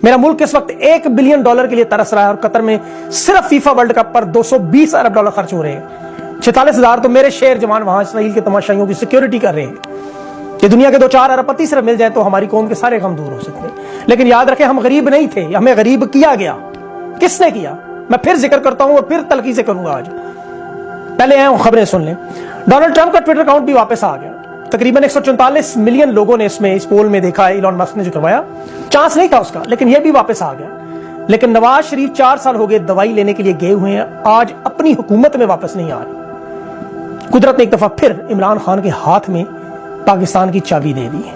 میرا ملک اس وقت $1 بلین کے لیے ترس رہا ہے، اور قطر میں صرف فیفا ورلڈ کپ پر $220 ارب خرچ ہو رہے ہیں۔ 46,000 تو میرے شیر جوان وہاں اسرائیل کے تماشائیوں کی سیکیورٹی کر رہے ہیں کہ دنیا کے 2-4 ارب پتی صرف مل جائیں تو ہماری قوم کے سارے غم دور ہو سکتے ہیں۔ لیکن یاد رکھیں، ہم غریب نہیں تھے، ہمیں غریب کیا گیا۔ کس نے کیا؟ میں پھر ذکر کرتا ہوں اور پھر تلخی سے کروں گا آج۔ پہلے خبریں سن لیں۔ ڈونلڈ ٹرمپ کا ٹویٹر اکاؤنٹ بھی واپس آ گیا۔ تقریباً 144 ملین لوگوں نے اس پول میں دیکھا ہے، ایلون مسک نے جو کروایا، چانس نہیں تھا اس کا، لیکن یہ بھی واپس آ گیا۔ لیکن نواز شریف 4 سال ہو گئے دوائی لینے کے لیے گئے ہوئے ہیں، آج اپنی حکومت میں واپس نہیں آ رہے۔ قدرت نے ایک دفعہ پھر عمران خان کے ہاتھ میں پاکستان کی چابی دے دی ہے۔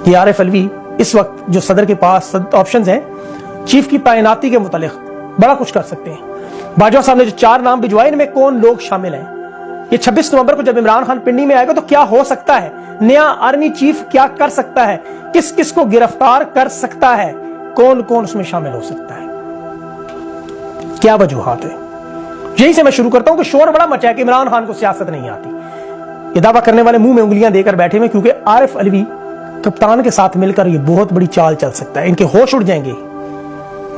یہ عارف علوی اس وقت جو صدر کے پاس آپشنز ہیں چیف کی تعیناتی کے متعلق بڑا کچھ کر سکتے ہیں۔ باجوہ صاحب نے جو 4 نام بھجوائے، ان میں کون لوگ شامل ہیں؟ یہ 26 نومبر کو جب عمران خان پنڈی میں آئے گا تو کیا ہو سکتا ہے؟ نیا آرمی چیف کیا کر سکتا ہے؟ کس کس کو گرفتار کر سکتا ہے؟ کون کون اس میں شامل ہو سکتا ہے؟ کیا وجوہات ہے؟ یہی سے میں شروع کرتا ہوں کہ شور بڑا مچا ہے کہ عمران خان کو سیاست نہیں آتی۔ یہ دعویٰ کرنے والے منہ میں انگلیاں دے کر بیٹھے ہوئے، کیونکہ عارف علوی کپتان کے ساتھ مل کر یہ بہت بڑی چال چل سکتا ہے، ان کے ہوش اڑ جائیں گے۔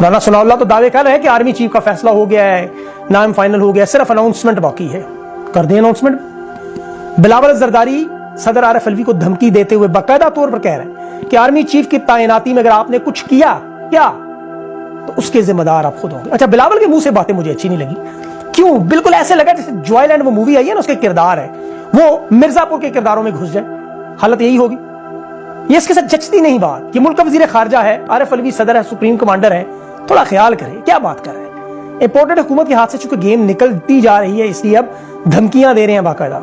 رانا ثناء اللہ تو دعوے کر رہے ہیں کہ آرمی چیف کا فیصلہ ہو گیا ہے، نام فائنل ہو گیا، صرف اناؤنسمنٹ باقی ہے۔ کر دیں اناؤنسمنٹ۔ بلاول زرداری صدر عارف علوی کو دھمکی دیتے ہوئے باقاعدہ طور پر کہہ رہے ہیں کہ آرمی چیف کی تعیناتی میں اگر آپ نے کچھ کیا تو اس کے ذمہ دار آپ خود ہوں گے۔ اچھا، بلاول کے منہ سے باتیں مجھے اچھی نہیں لگی۔ کیوں؟ بالکل ایسے لگا جیسے جوائے لینڈ وہ مووی آئی ہے نا، اس کے کردار ہے وہ مرزا پور کے کرداروں میں گھس جائے، حالت یہی ہوگی۔ یہ اس کے ساتھ جچتی نہیں بات۔ یہ ملک کا وزیر خارجہ ہے، عارف علوی صدر ہے، سپریم کمانڈر ہے، تھوڑا خیال کرے کیا بات کر رہے ہیں۔ امپورٹنٹ حکومت کے ہاتھ سے چونکہ گیم نکلتی جا رہی ہے، اس لیے اب دھمکیاں دے رہے ہیں باقاعدہ۔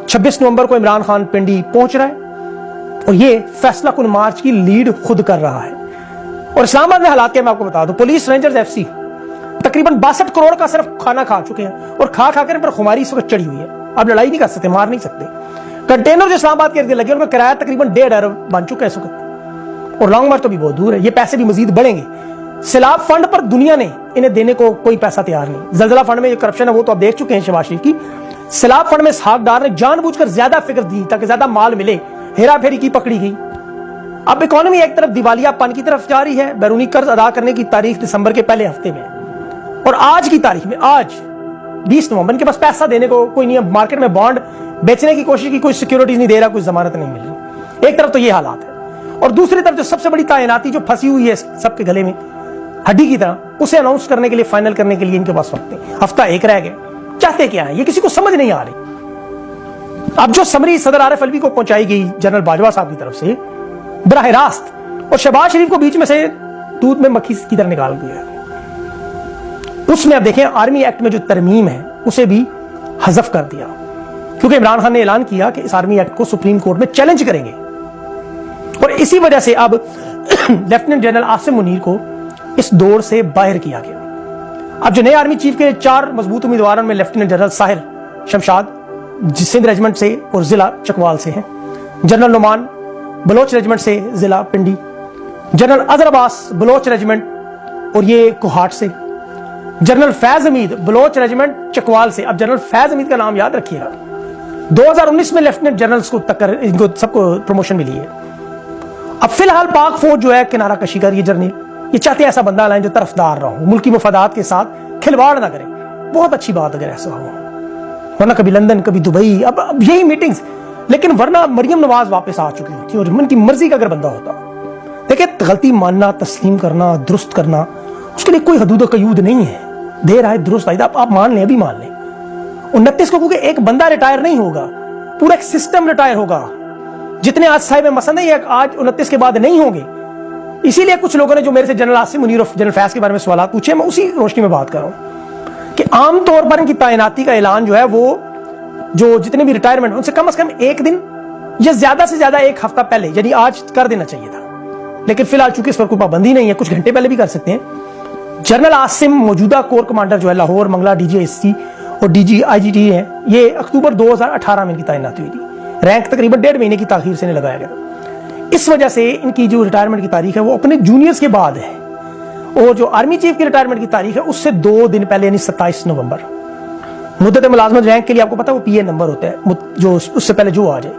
26 نومبر کو عمران خان پنڈی پہنچ رہا ہے اور یہ فیصلہ کن مارچ کی لیڈ خود کر رہا ہے۔ اور اسلام آباد میں حالات کیا میں آپ کو بتا دوں، پولیس رینجرز FC تقریباً 62 کروڑ کا صرف کھانا کھا چکے ہیں، اور کھا کر ان پر خماری اس وقت چڑھی ہوئی ہے۔ اب لڑائی نہیں کر سکتے، مار نہیں سکتے۔ کنٹینر جو اسلام آباد کے ارد گرد لگے ان کا کرایہ تقریباً 1.5 ارب بن چکا ہے اس وقت، اور لانگ مارچ تو بھی بہت دور ہے۔ یہ پیسے بھی مزید بڑھیں گے۔ سیلاب فنڈ پر دنیا نے انہیں دینے کو کوئی پیسہ تیار نہیں۔ زلزلہ فنڈ میں جو کرپشن ہے وہ تو آپ دیکھ چکے ہیں شہباز شریف کی۔ سیلاب فنڈ میں اسحاق ڈار نے جان بوجھ کر زیادہ فکر دی تاکہ زیادہ مال ملے، ہیرا پھیری کی پکڑی گئی۔ اب اکانومی ایک طرف دیوالیہ پن کی طرف جا رہی ہے، بیرونی قرض ادا کرنے کی تاریخ دسمبر کے پہلے ہفتے میں، اور آج کی تاریخ میں آج 20 نومبر ان کے پاس پیسہ دینے کو کوئی نہیں ہے۔ مارکیٹ میں بانڈ بیچنے کی کوشش کی، کوئی سیکیورٹیز نہیں دے رہا، کوئی ضمانت نہیں مل رہی۔ ایک طرف تو یہ حالات ہے، اور دوسری طرف جو سب سے بڑی تعیناتی جو پھنسی ہوئی ہے سب کے گلے میں ہڈی کی طرح، اسے اناؤنس کرنے کے لیے، فائنل کرنے کے لیے ان کے پاس وقت نہیں۔ ہفتہ ایک رہ گیا، چاہتے کیا ہے یہ کسی کو سمجھ نہیں آ رہی۔ اب جو سمری صدر عارف علوی کو پہنچائی گئی جنرل باجوہ صاحب کی طرف سے براہ راست، اور شہباز شریف کو بیچ میں سے دودھ میں مکھی کی طرح نکال دیا ہے، اس میں اب دیکھیں آرمی ایکٹ میں جو ترمیم ہے اسے بھی حذف کر دیا، کیونکہ عمران خان نے اعلان کیا کہ اس آرمی ایکٹ کو سپریم کورٹ میں چیلنج کریں گے، اور اسی وجہ سے اب لیفٹیننٹ جنرل عاصم منیر کو اس دوڑ سے باہر کیا گیا۔ اب جو نئے آرمی چیف کے 4 مضبوط امیدواروں میں lieutenant general Sahir Shamshad Sindh regiment سے اور ضلع چکوال سے ہیں، جنرل نعمان بلوچ ریجمنٹ سے ضلع پنڈی، جنرل اظہر عباس بلوچ ریجمنٹ اور یہ کوہاٹ سے، جنرل فیض حمید بلوچ ریجمنٹ چکوال سے۔ اب جنرل فیض حمید کا نام یاد رکھیے گا، 2019 میں لیفٹیننٹ جنرلز کو ان کو سب کو پروموشن ملی ہے۔ اب فی الحال پاک فوج جو ہے کنارہ کشی کر یہ جرنیل، یہ چاہتے ہیں ایسا بندہ لائیں جو طرفدار رہا ہو، ملکی مفادات کے ساتھ کھلواڑ نہ کرے۔ بہت اچھی بات اگر ایسا ہو، ورنہ کبھی لندن کبھی دبئی، اب یہی میٹنگز، لیکن ورنہ مریم نواز واپس آ چکی ہوتی اور ان کی مرضی کا اگر بندہ ہوتا۔ دیکھیں، غلطی ماننا، تسلیم کرنا، درست کرنا، اس کے لیے کوئی حدود و قیود نہیں ہے۔ دیر آئے درست آئے، آپ مان لیں، ابھی مان لیں۔ 29 کو کیونکہ ایک بندہ ریٹائر نہیں ہوگا، پورا ایک سسٹم ریٹائر ہوگا۔ جتنے آج صاحب مسند ہیں یہ آج 29 کے بعد نہیں ہوں گے۔ اسی لیے کچھ لوگوں نے جو میرے سے جنرل عاصم منیر اور جنرل فیض کے بارے میں سوالات پوچھے، میں اسی روشنی میں بات کر رہا ہوں کہ عام طور پر ان کی تعیناتی کا اعلان جو ہے وہ جو جتنے بھی ریٹائرمنٹ ان سے کم از کم 1 دن یا زیادہ سے زیادہ 1 ہفتہ پہلے، یعنی آج کر دینا چاہیے تھا، لیکن فی الحال چونکہ اس پر کوئی پابندی نہیں ہے، کچھ گھنٹے پہلے بھی کر سکتے ہیں۔ جنرل عاصم موجودہ کور کمانڈر جو ہے لاہور منگلہ DGIC اور DGIGT ہے، یہ اکتوبر 2018 میں ان کی تعیناتی ہوئی تھی۔ رینک تقریباً 1.5 مہینے کی تاخیر سے لگایا گیا۔ اس وجہ سے ان کی جو ریٹائرمنٹ کی تاریخ ہے وہ اپنے جونیئرز کے بعد ہے، اور جو آرمی چیف کی ریٹائرمنٹ کی تاریخ ہے اس سے 2 دن پہلے، یعنی 27 نومبر۔ مدت ملازمت رینک کے لیے آپ کو پتا وہ PA نمبر ہوتا ہے، جو اس سے پہلے جو آ جائے۔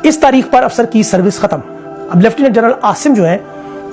اس تاریخ پر افسر کی سروس ختم۔ اب لیفٹیننٹ جنرل عاصم جو ہے